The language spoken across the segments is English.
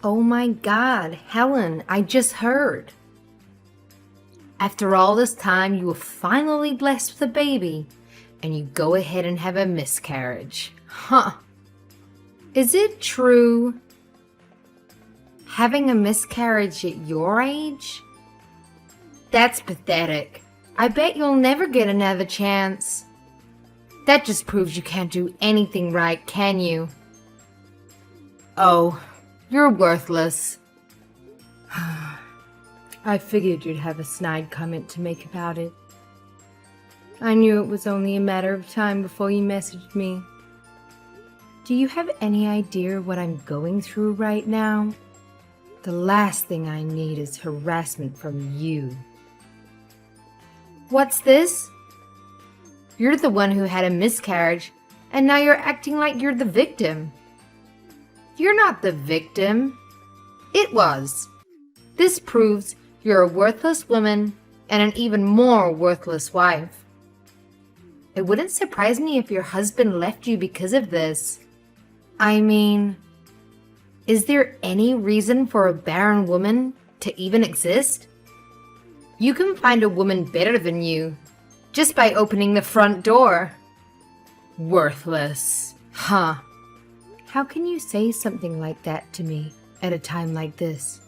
Oh my God, Helen, I just heard. After all this time, you were finally blessed with a baby, and you go ahead and have a miscarriage. Huh. Is it true? Having a miscarriage at your age? That's pathetic. I bet you'll never get another chance. That just proves you can't do anything right, can you? Oh, you're worthless. I figured you'd have a snide comment to make about it. I knew it was only a matter of time before you messaged me. Do you have any idea what I'm going through right now? The last thing I need is harassment from you. What's this? You're the one who had a miscarriage, and now you're acting like you're the victim. You're not the victim. It was. This proves you're a worthless woman and an even more worthless wife. It wouldn't surprise me if your husband left you because of this. I mean, is there any reason for a barren woman to even exist? You can find a woman better than you just by opening the front door. Worthless. Huh. How can you say something like that to me at a time like this?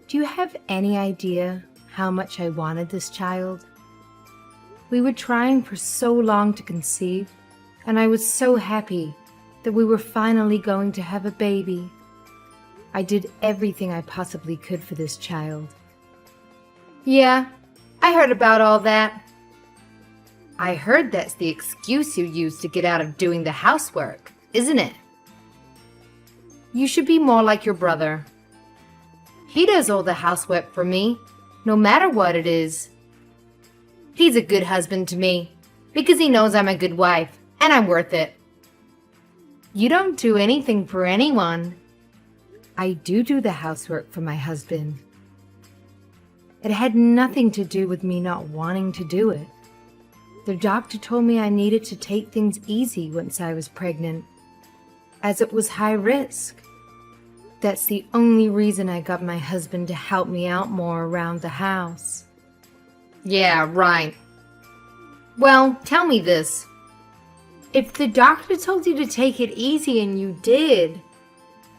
Do you have any idea how much I wanted this child? We were trying for so long to conceive, and I was so happy that we were finally going to have a baby. I did everything I possibly could for this child. Yeah, I heard about all that. I heard that's the excuse you use to get out of doing the housework, isn't it? You should be more like your brother. He does all the housework for me, no matter what it is. He's a good husband to me, because he knows I'm a good wife, and I'm worth it. You don't do anything for anyone. I do the housework for my husband. It had nothing to do with me not wanting to do it. The doctor told me I needed to take things easy once I was pregnant, as it was high risk. That's the only reason I got my husband to help me out more around the house. Yeah, right. Well, tell me this. If the doctor told you to take it easy and you did,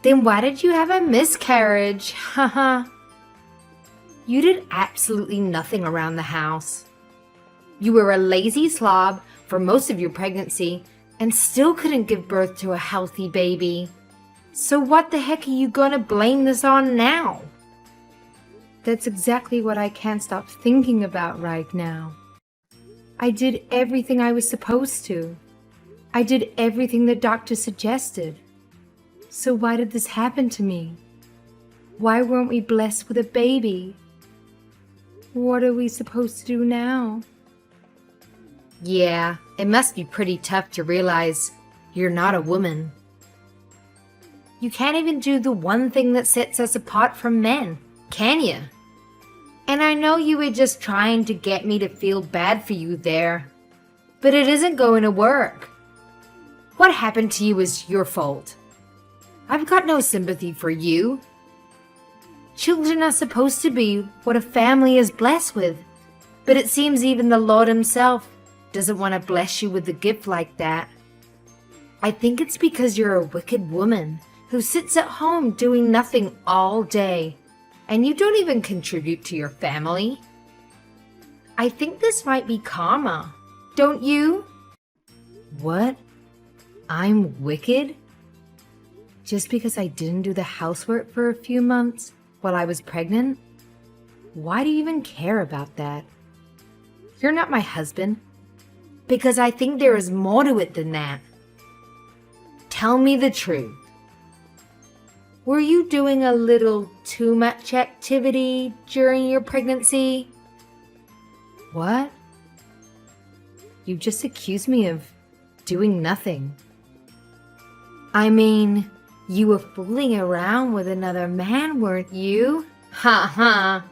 then why did you have a miscarriage? Haha. You did absolutely nothing around the house. You were a lazy slob for most of your pregnancy and still couldn't give birth to a healthy baby. So what the heck are you gonna blame this on now? That's exactly what I can't stop thinking about right now. I did everything I was supposed to. I did everything the doctor suggested. So why did this happen to me? Why weren't we blessed with a baby? What are we supposed to do now? Yeah, it must be pretty tough to realize you're not a woman. You can't even do the one thing that sets us apart from men, can you? And I know you were just trying to get me to feel bad for you there, but it isn't going to work. What happened to you is your fault. I've got no sympathy for you. Children are supposed to be what a family is blessed with, but it seems even the Lord himself doesn't want to bless you with a gift like that. I think it's because you're a wicked woman who sits at home doing nothing all day, and you don't even contribute to your family. I think this might be karma, don't you? What? I'm wicked? Just because I didn't do the housework for a few months while I was pregnant? Why do you even care about that? You're not my husband. Because I think there is more to it than that. Tell me the truth. Were you doing a little too much activity during your pregnancy? What? You just accused me of doing nothing. I mean, you were fooling around with another man, weren't you? Ha ha.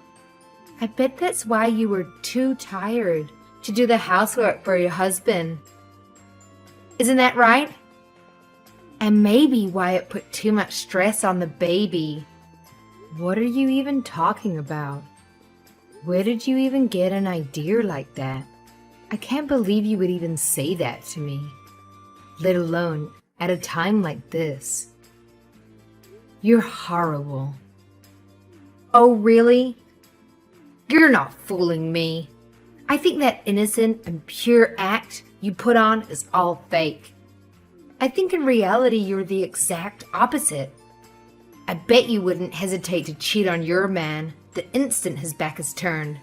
I bet that's why you were too tired to do the housework for your husband. Isn't that right? And maybe Wyatt put too much stress on the baby. What are you even talking about? Where did you even get an idea like that? I can't believe you would even say that to me, let alone at a time like this. You're horrible. Oh, really? You're not fooling me. I think that innocent and pure act you put on is all fake. I think in reality you're the exact opposite. I bet you wouldn't hesitate to cheat on your man the instant his back is turned.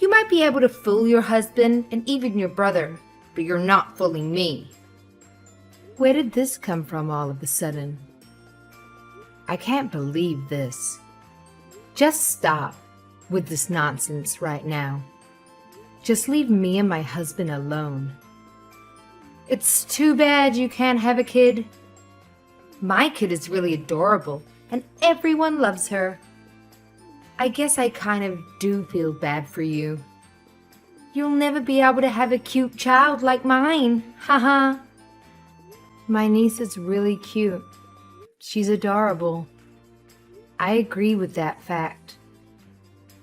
You might be able to fool your husband and even your brother, but you're not fooling me. Where did this come from all of a sudden? I can't believe this. Just stop with this nonsense right now. Just leave me and my husband alone. It's too bad you can't have a kid. My kid is really adorable, and everyone loves her. I guess I kind of do feel bad for you. You'll never be able to have a cute child like mine, haha. My niece is really cute. She's adorable. I agree with that fact.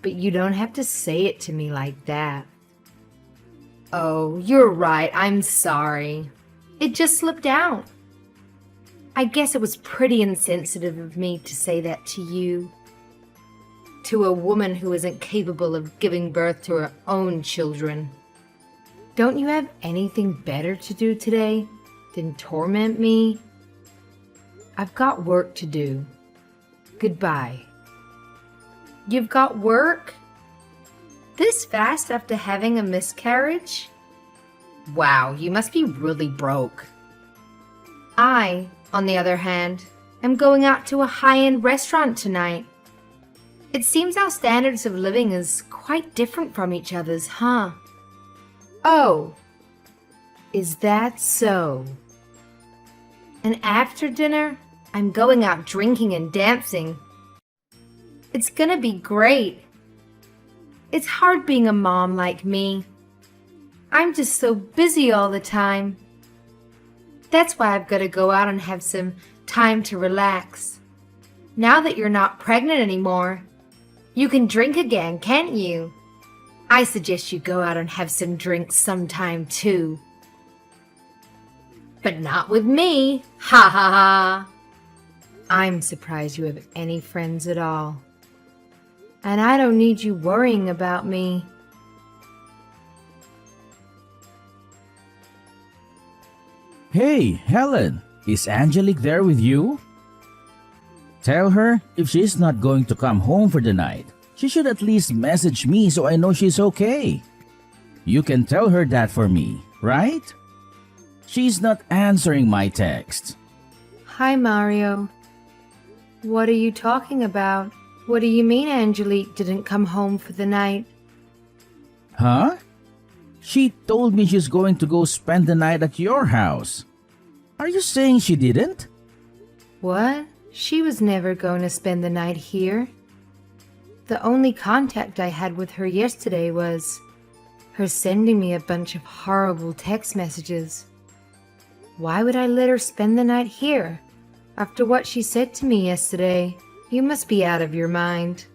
But you don't have to say it to me like that. Oh, you're right. I'm sorry. It just slipped out. I guess it was pretty insensitive of me to say that to you. To a woman who isn't capable of giving birth to her own children. Don't you have anything better to do today than torment me? I've got work to do. Goodbye. You've got work? This fast after having a miscarriage? Wow, you must be really broke. I, on the other hand, am going out to a high-end restaurant tonight. It seems our standards of living is quite different from each other's, huh? Oh, is that so? And after dinner, I'm going out drinking and dancing. It's gonna be great. It's hard being a mom like me. I'm just so busy all the time. That's why I've got to go out and have some time to relax. Now that you're not pregnant anymore, you can drink again, can't you? I suggest you go out and have some drinks sometime too. But not with me, ha ha ha. I'm surprised you have any friends at all. And I don't need you worrying about me. Hey, Helen, is Angelique there with you? Tell her if she's not going to come home for the night, she should at least message me so I know she's okay. You can tell her that for me, right? She's not answering my text. Hi, Mario. What are you talking about? What do you mean Angelique didn't come home for the night? Huh? She told me she's going to go spend the night at your house. Are you saying she didn't? What? She was never going to spend the night here. The only contact I had with her yesterday was her sending me a bunch of horrible text messages. Why would I let her spend the night here? After what she said to me yesterday, you must be out of your mind.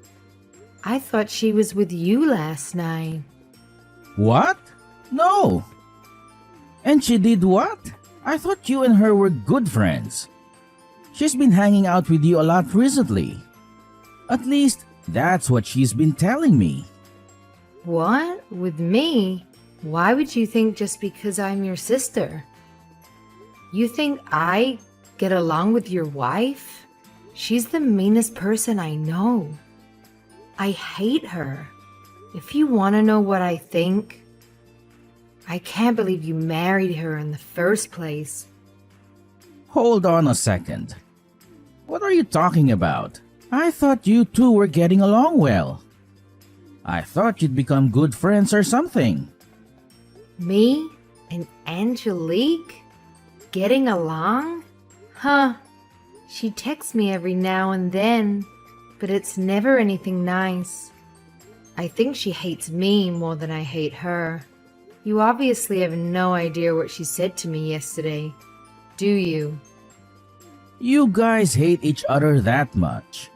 I thought she was with you last night. What? No. And she did what? I thought you and her were good friends. She's been hanging out with you a lot recently. At least, that's what she's been telling me. What? With me? Why would you think just because I'm your sister? You think I get along with your wife? She's the meanest person I know. I hate her. If you want to know what I think, I can't believe you married her in the first place. Hold on a second. What are you talking about? I thought you two were getting along well. I thought you'd become good friends or something. Me and Angelique? Getting along? Huh. She texts me every now and then, but it's never anything nice. I think she hates me more than I hate her. You obviously have no idea what she said to me yesterday, do you? You guys hate each other that much.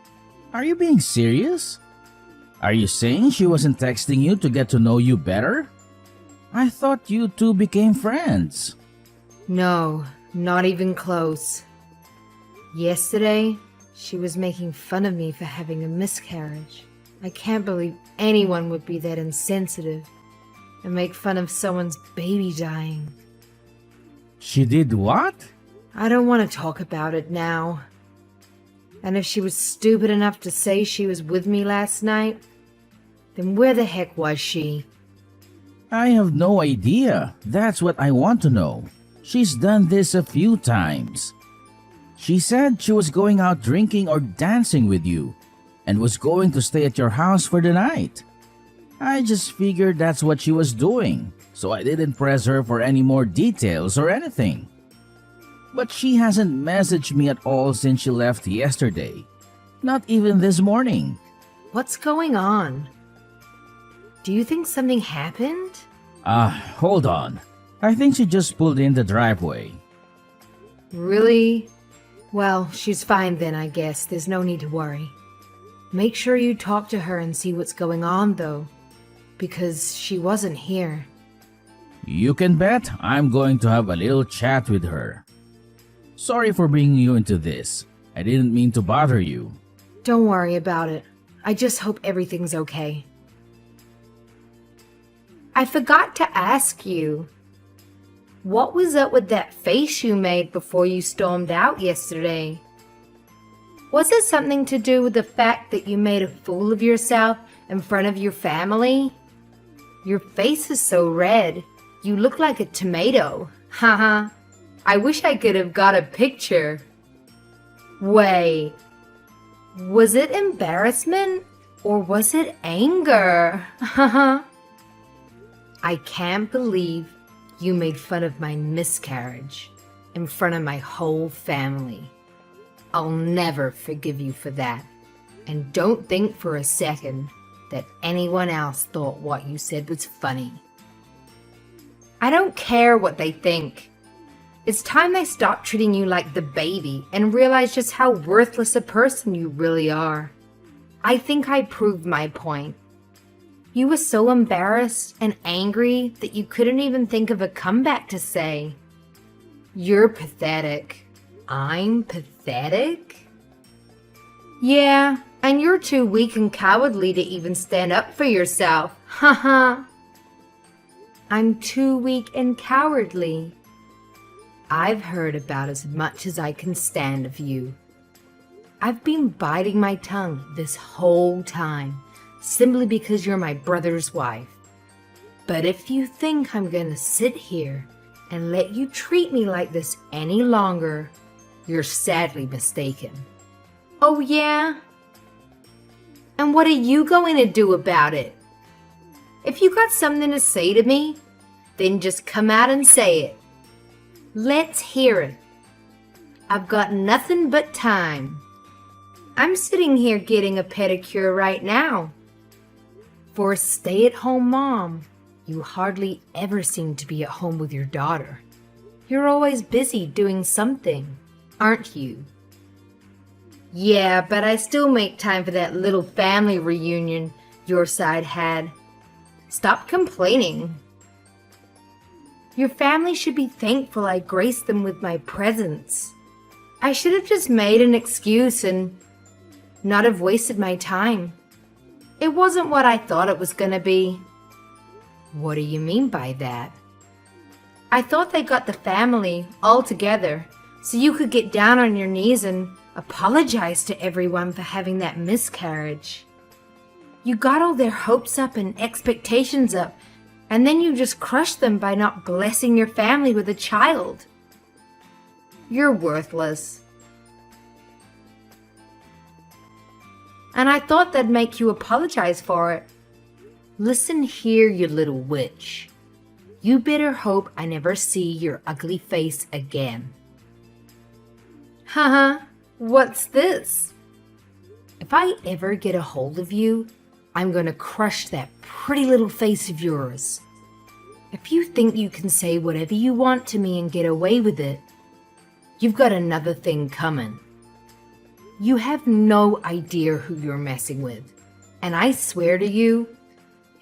Are you being serious? Are you saying she wasn't texting you to get to know you better? I thought you two became friends. No, not even close. Yesterday, she was making fun of me for having a miscarriage. I can't believe anyone would be that insensitive and make fun of someone's baby dying. She did what? I don't want to talk about it now. And if she was stupid enough to say she was with me last night, then where the heck was she? I have no idea. That's what I want to know. She's done this a few times. She said she was going out drinking or dancing with you and was going to stay at your house for the night. I just figured that's what she was doing, so I didn't press her for any more details or anything. But she hasn't messaged me at all since she left yesterday. Not even this morning. What's going on? Do you think something happened? Hold on. I think she just pulled in the driveway. Really? Well, she's fine then, I guess. There's no need to worry. Make sure you talk to her and see what's going on, though, because she wasn't here. You can bet I'm going to have a little chat with her. Sorry for bringing you into this. I didn't mean to bother you. Don't worry about it. I just hope everything's okay. I forgot to ask you. What was up with that face you made before you stormed out yesterday? Was it something to do with the fact that you made a fool of yourself in front of your family? Your face is so red. You look like a tomato. Haha. I wish I could have got a picture. Wait. Was it embarrassment or was it anger? Haha. I can't believe you made fun of my miscarriage in front of my whole family. I'll never forgive you for that. And don't think for a second that anyone else thought what you said was funny. I don't care what they think. It's time they stop treating you like the baby and realize just how worthless a person you really are. I think I proved my point. You were so embarrassed and angry that you couldn't even think of a comeback to say. You're pathetic. I'm pathetic? Yeah, and you're too weak and cowardly to even stand up for yourself. Haha. I'm too weak and cowardly. I've heard about as much as I can stand of you. I've been biting my tongue this whole time, simply because you're my brother's wife. But if you think I'm gonna sit here and let you treat me like this any longer, you're sadly mistaken. Oh yeah? And what are you going to do about it? If you got something to say to me, then just come out and say it. Let's hear it. I've got nothing but time. I'm sitting here getting a pedicure right now. For a stay-at-home mom, you hardly ever seem to be at home with your daughter. You're always busy doing something, aren't you? Yeah, but I still make time for that little family reunion your side had. Stop complaining. Your family should be thankful I graced them with my presence. I should have just made an excuse and not have wasted my time. It wasn't what I thought it was gonna be. What do you mean by that? I thought they got the family all together so you could get down on your knees and apologize to everyone for having that miscarriage. You got all their hopes up and expectations up, and then you just crushed them by not blessing your family with a child. You're worthless. And I thought that'd make you apologize for it. Listen here, you little witch. You better hope I never see your ugly face again. Haha, what's this? If I ever get a hold of you, I'm gonna crush that pretty little face of yours. If you think you can say whatever you want to me and get away with it, you've got another thing coming. You have no idea who you're messing with. And I swear to you,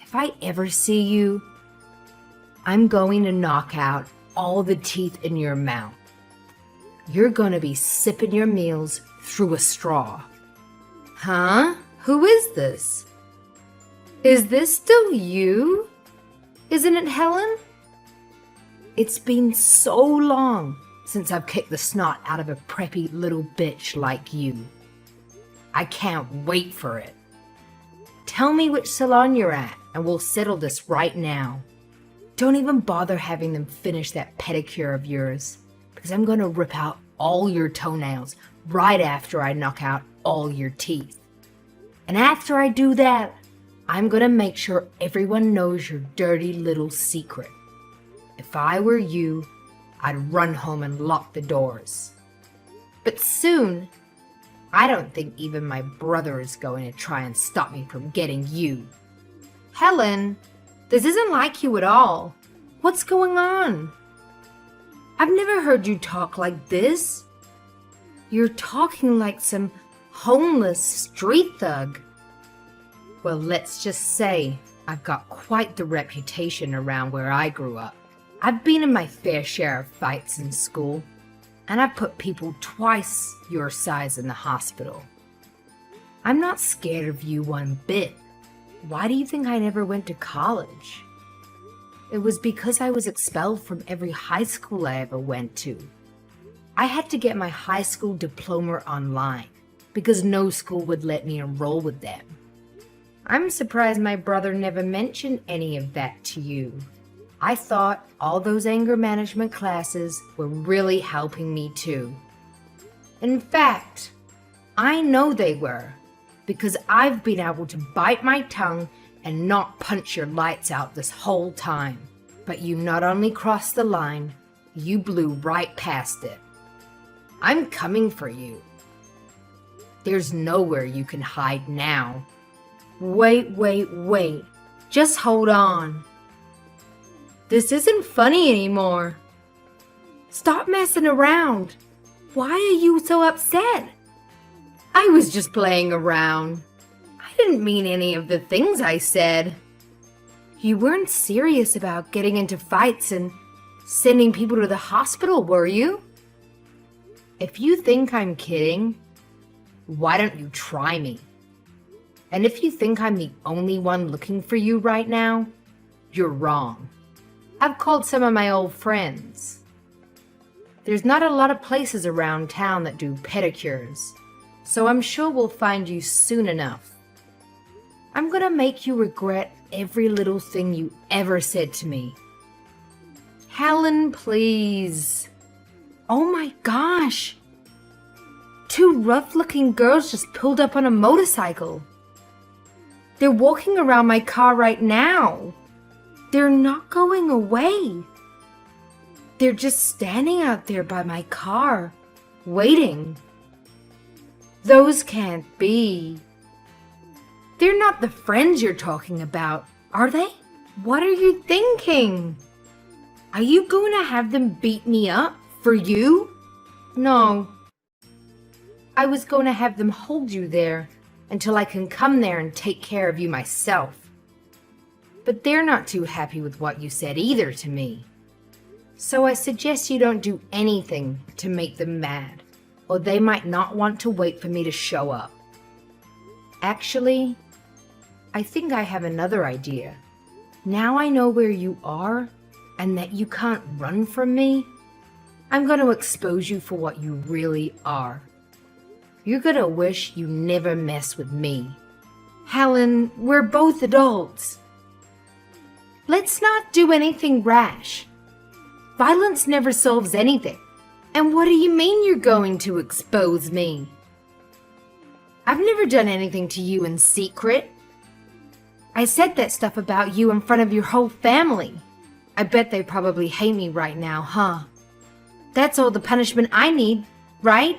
if I ever see you, I'm going to knock out all the teeth in your mouth. You're going to be sipping your meals through a straw. Huh? Who is this? Is this still you? Isn't it, Helen? It's been so long since I've kicked the snot out of a preppy little bitch like you. I can't wait for it. Tell me which salon you're at, and we'll settle this right now. Don't even bother having them finish that pedicure of yours, because I'm going to rip out all your toenails right after I knock out all your teeth. And after I do that, I'm going to make sure everyone knows your dirty little secret. If I were you, I'd run home and lock the doors. But soon, I don't think even my brother is going to try and stop me from getting you. Helen, this isn't like you at all. What's going on? I've never heard you talk like this. You're talking like some homeless street thug. Well, let's just say I've got quite the reputation around where I grew up. I've been in my fair share of fights in school, and I've put people twice your size in the hospital. I'm not scared of you one bit. Why do you think I never went to college? It was because I was expelled from every high school I ever went to. I had to get my high school diploma online because no school would let me enroll with them. I'm surprised my brother never mentioned any of that to you. I thought all those anger management classes were really helping me too. In fact, I know they were, because I've been able to bite my tongue and not punch your lights out this whole time. But you not only crossed the line, you blew right past it. I'm coming for you. There's nowhere you can hide now. Wait. Just hold on. This isn't funny anymore. Stop messing around. Why are you so upset? I was just playing around. I didn't mean any of the things I said. You weren't serious about getting into fights and sending people to the hospital, were you? If you think I'm kidding, why don't you try me? And if you think I'm the only one looking for you right now, you're wrong. I've called some of my old friends. There's not a lot of places around town that do pedicures, so I'm sure we'll find you soon enough. I'm gonna make you regret every little thing you ever said to me. Helen, please. Oh my gosh. 2 rough-looking girls just pulled up on a motorcycle. They're walking around my car right now. They're not going away. They're just standing out there by my car, waiting. Those can't be. They're not the friends you're talking about, are they? What are you thinking? Are you going to have them beat me up for you? No. I was going to have them hold you there until I can come there and take care of you myself. But they're not too happy with what you said either to me. So I suggest you don't do anything to make them mad, or they might not want to wait for me to show up. Actually, I think I have another idea. Now I know where you are and that you can't run from me. I'm going to expose you for what you really are. You're going to wish you never mess with me. Helen, we're both adults. Let's not do anything rash. Violence never solves anything. And what do you mean you're going to expose me? I've never done anything to you in secret. I said that stuff about you in front of your whole family. I bet they probably hate me right now, huh? That's all the punishment I need, right?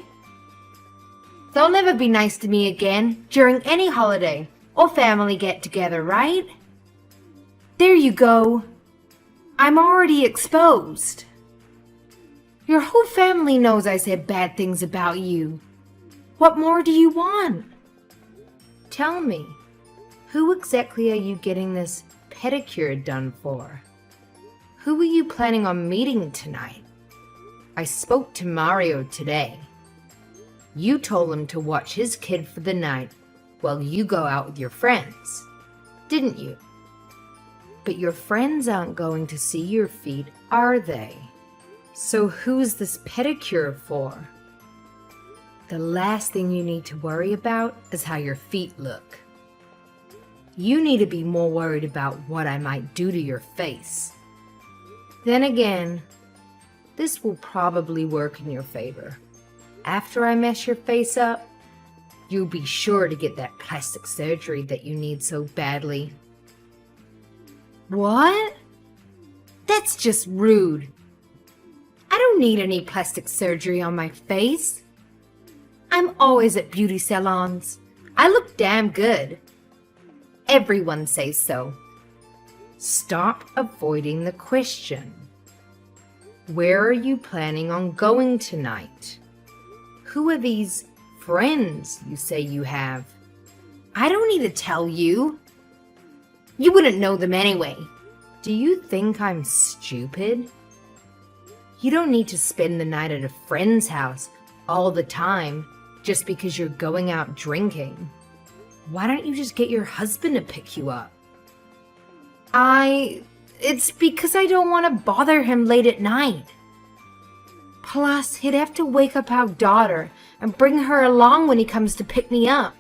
They'll never be nice to me again during any holiday or family get-together, right? There you go. I'm already exposed. Your whole family knows I said bad things about you. What more do you want? Tell me, who exactly are you getting this pedicure done for? Who are you planning on meeting tonight? I spoke to Mario today. You told him to watch his kid for the night while you go out with your friends, didn't you? But your friends aren't going to see your feet, are they? So who's this pedicure for? The last thing you need to worry about is how your feet look. You need to be more worried about what I might do to your face. Then again, this will probably work in your favor. After I mess your face up, you'll be sure to get that plastic surgery that you need so badly. What? That's just rude. I don't need any plastic surgery on my face. I'm always at beauty salons. I look damn good. Everyone says so. Stop avoiding the question. Where are you planning on going tonight? Who are these friends you say you have? I don't need to tell you. You wouldn't know them anyway. Do you think I'm stupid? You don't need to spend the night at a friend's house all the time just because you're going out drinking. Why don't you just get your husband to pick you up? It's because I don't want to bother him late at night. Plus, he'd have to wake up our daughter and bring her along when he comes to pick me up.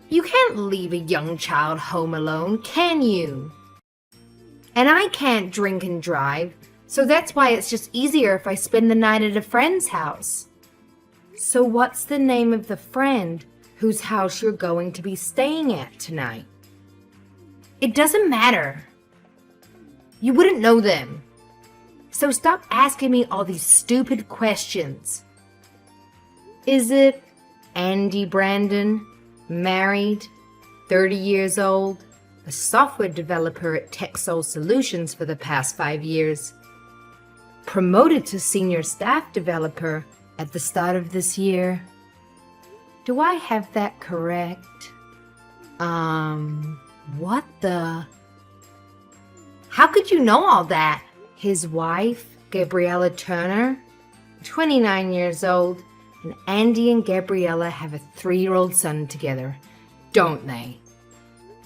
You can't leave a young child home alone, can you? And I can't drink and drive, so that's why it's just easier if I spend the night at a friend's house. So what's the name of the friend whose house you're going to be staying at tonight? It doesn't matter. You wouldn't know them. So stop asking me all these stupid questions. Is it Andy Brandon, married, 30 years old, a software developer at TechSoul Solutions for the past 5 years, promoted to senior staff developer at the start of this year? Do I have that correct? What the? How could you know all that? His wife, Gabriella Turner, 29 years old, and Andy and Gabriella have a 3-year-old son together, don't they?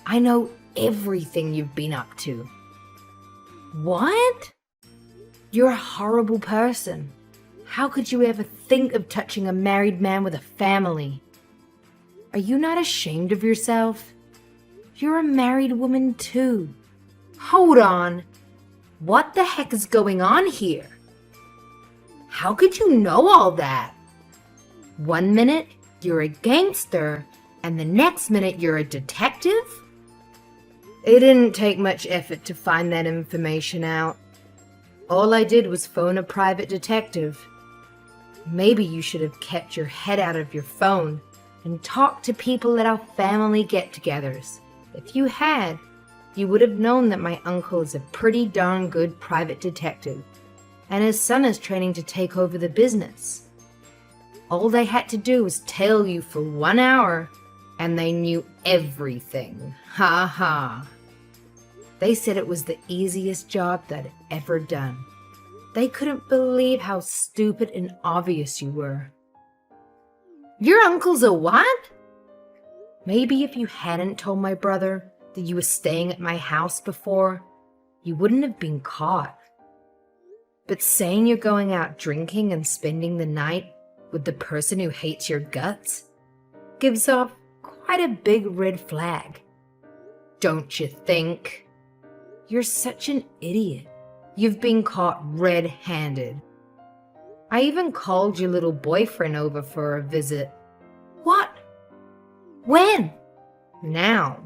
I know everything you've been up to. What? You're a horrible person. How could you ever think of touching a married man with a family? Are you not ashamed of yourself? You're a married woman too. Hold on. What the heck is going on here? How could you know all that? 1 minute, you're a gangster, and the next minute you're a detective? It didn't take much effort to find that information out. All I did was phone a private detective. Maybe you should have kept your head out of your phone and talked to people at our family get-togethers. If you had, you would have known that my uncle is a pretty darn good private detective, and his son is training to take over the business. All they had to do was tail you for 1 hour, and they knew everything. Ha ha. They said it was the easiest job they'd ever done. They couldn't believe how stupid and obvious you were. Your uncle's a what? Maybe if you hadn't told my brother that you were staying at my house before, you wouldn't have been caught. But saying you're going out drinking and spending the night with the person who hates your guts gives off quite a big red flag. Don't you think? You're such an idiot. You've been caught red-handed. I even called your little boyfriend over for a visit. What? When? Now.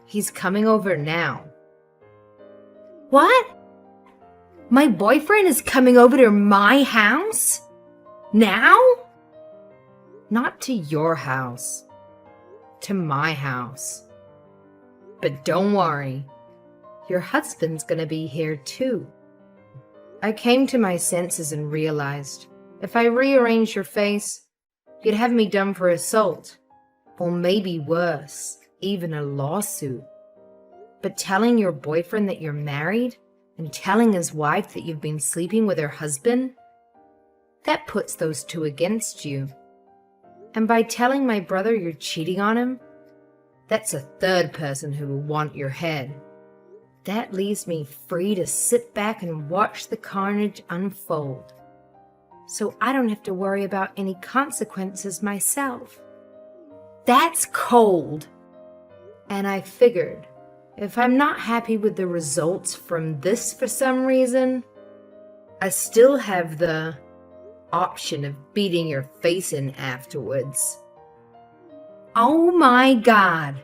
He's coming over now. What? My boyfriend is coming over to my house? Now? Not to your house. To my house. But don't worry. Your husband's gonna be here too. I came to my senses and realized If I rearranged your face, you'd have me done for assault. Or maybe worse, even a lawsuit. But telling your boyfriend that you're married and telling his wife that you've been sleeping with her husband, that puts those two against you. And by telling my brother you're cheating on him, that's a third person who will want your head. That leaves me free to sit back and watch the carnage unfold, so I don't have to worry about any consequences myself. That's cold. And I figured, if I'm not happy with the results from this for some reason, I still have the option of beating your face in afterwards. Oh my God.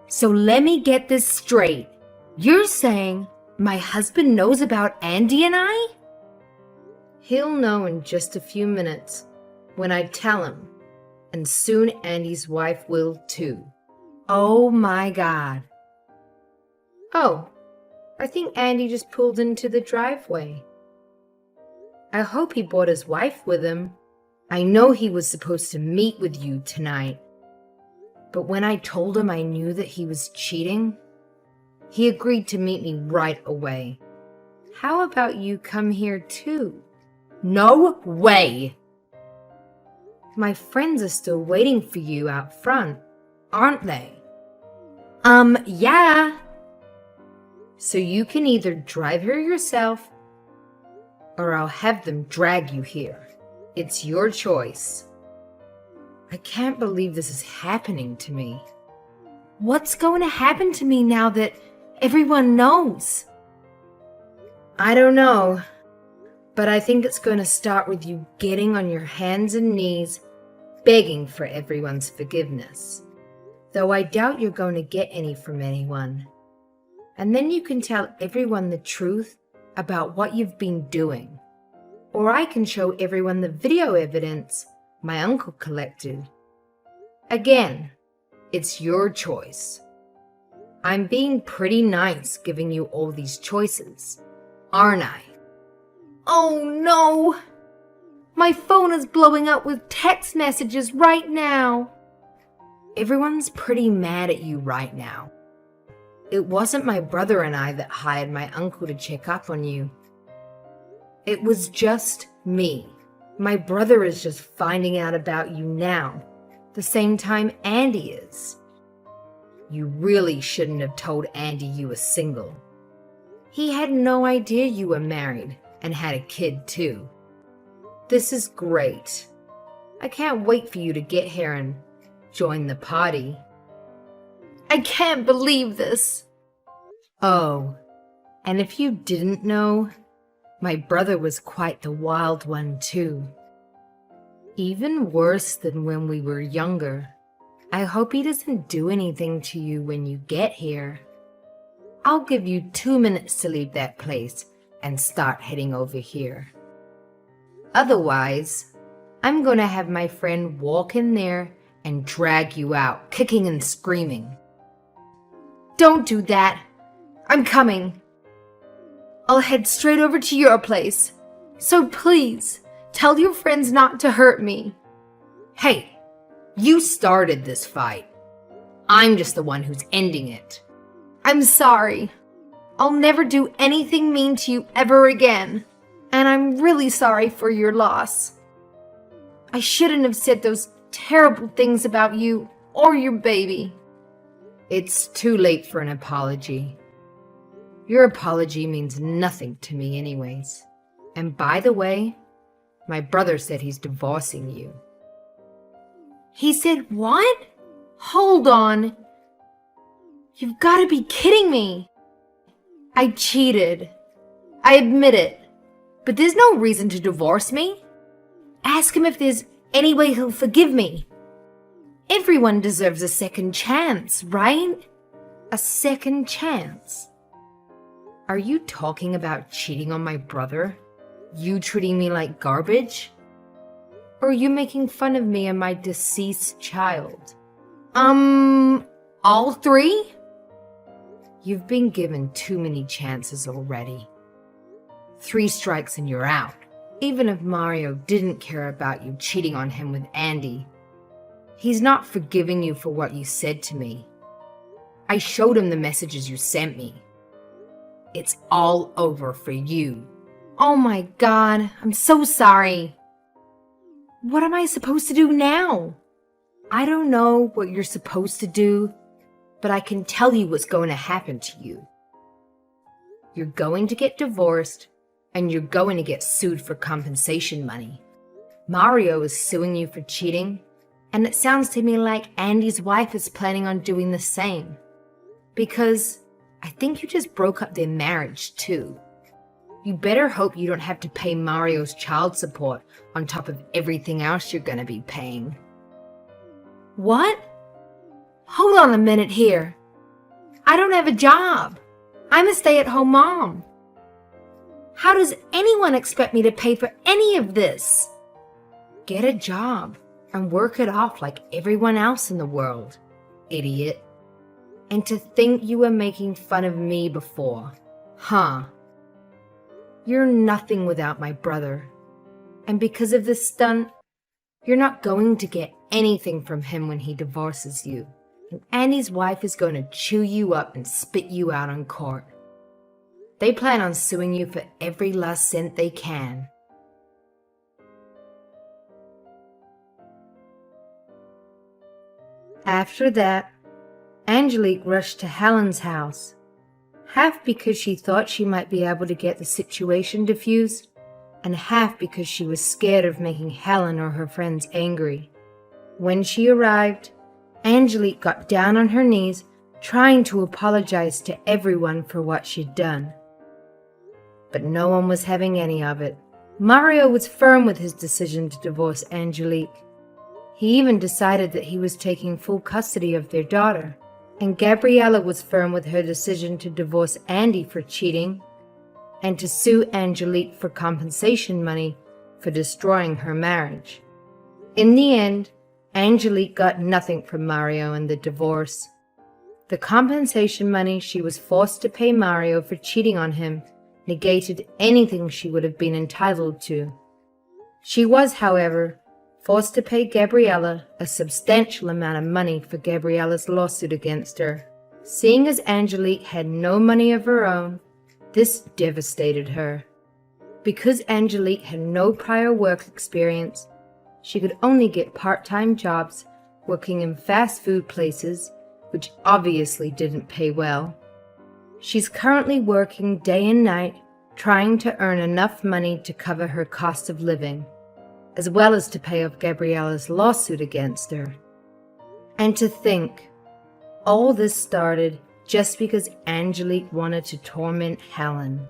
So let me get this straight. You're saying my husband knows about Andy and I? He'll know in just a few minutes when I tell him, and soon Andy's wife will too. Oh my God. Oh, I think Andy just pulled into the driveway. I hope he brought his wife with him. I know he was supposed to meet with you tonight. But when I told him I knew that he was cheating, he agreed to meet me right away. How about you come here too? No way! My friends are still waiting for you out front, aren't they? Yeah. So you can either drive here yourself, or I'll have them drag you here. It's your choice. I can't believe this is happening to me. What's going to happen to me now that everyone knows? I don't know, but I think it's going to start with you getting on your hands and knees, begging for everyone's forgiveness. Though I doubt you're going to get any from anyone. And then you can tell everyone the truth about what you've been doing. Or I can show everyone the video evidence my uncle collected. Again, it's your choice. I'm being pretty nice giving you all these choices, aren't I? Oh no! My phone is blowing up with text messages right now. Everyone's pretty mad at you right now. It wasn't my brother and I that hired my uncle to check up on you. It was just me. My brother is just finding out about you now, the same time Andy is. You really shouldn't have told Andy you were single. He had no idea you were married and had a kid too. This is great. I can't wait for you to get here and join the party. I can't believe this. Oh, and if you didn't know, my brother was quite the wild one too. Even worse than when we were younger. I hope he doesn't do anything to you when you get here. I'll give you 2 minutes to leave that place and start heading over here. Otherwise, I'm going to have my friend walk in there and drag you out, kicking and screaming. Don't do that. I'm coming. I'll head straight over to your place. So please, tell your friends not to hurt me. Hey, you started this fight. I'm just the one who's ending it. I'm sorry. I'll never do anything mean to you ever again. And I'm really sorry for your loss. I shouldn't have said those terrible things about you or your baby. It's too late for an apology. Your apology means nothing to me anyways. And by the way, my brother said he's divorcing you. He said what? Hold on. You've got to be kidding me. I cheated. I admit it. But there's no reason to divorce me. Ask him if there's any way he'll forgive me. Everyone deserves a second chance, right? A second chance. Are you talking about cheating on my brother? You treating me like garbage? Or are you making fun of me and my deceased child? All three? You've been given too many chances already. 3 strikes and you're out. Even if Mario didn't care about you cheating on him with Andy, he's not forgiving you for what you said to me. I showed him the messages you sent me. It's all over for you. Oh my God, I'm so sorry. What am I supposed to do now? I don't know what you're supposed to do, but I can tell you what's going to happen to you. You're going to get divorced, and you're going to get sued for compensation money. Mario is suing you for cheating, and it sounds to me like Andy's wife is planning on doing the same. Because I think you just broke up their marriage too. You better hope you don't have to pay Mario's child support on top of everything else you're going to be paying. What? Hold on a minute here. I don't have a job. I'm a stay-at-home mom. How does anyone expect me to pay for any of this? Get a job and work it off like everyone else in the world, idiot. And to think you were making fun of me before, huh? You're nothing without my brother. And because of this stunt, you're not going to get anything from him when he divorces you. And Andy's wife is going to chew you up and spit you out on court. They plan on suing you for every last cent they can. After that, Angelique rushed to Helen's house, half because she thought she might be able to get the situation diffused, and half because she was scared of making Helen or her friends angry. When she arrived, Angelique got down on her knees, trying to apologize to everyone for what she'd done. But no one was having any of it. Mario was firm with his decision to divorce Angelique. He even decided that he was taking full custody of their daughter. And Gabriella was firm with her decision to divorce Andy for cheating and to sue Angelique for compensation money for destroying her marriage. In the end, Angelique got nothing from Mario in the divorce. The compensation money she was forced to pay Mario for cheating on him negated anything she would have been entitled to. She was, however, forced to pay Gabriella a substantial amount of money for Gabriella's lawsuit against her. Seeing as Angelique had no money of her own, this devastated her. Because Angelique had no prior work experience, she could only get part-time jobs working in fast food places, which obviously didn't pay well. She's currently working day and night, trying to earn enough money to cover her cost of living, as well as to pay off Gabriella's lawsuit against her. And to think, all this started just because Angelique wanted to torment Helen.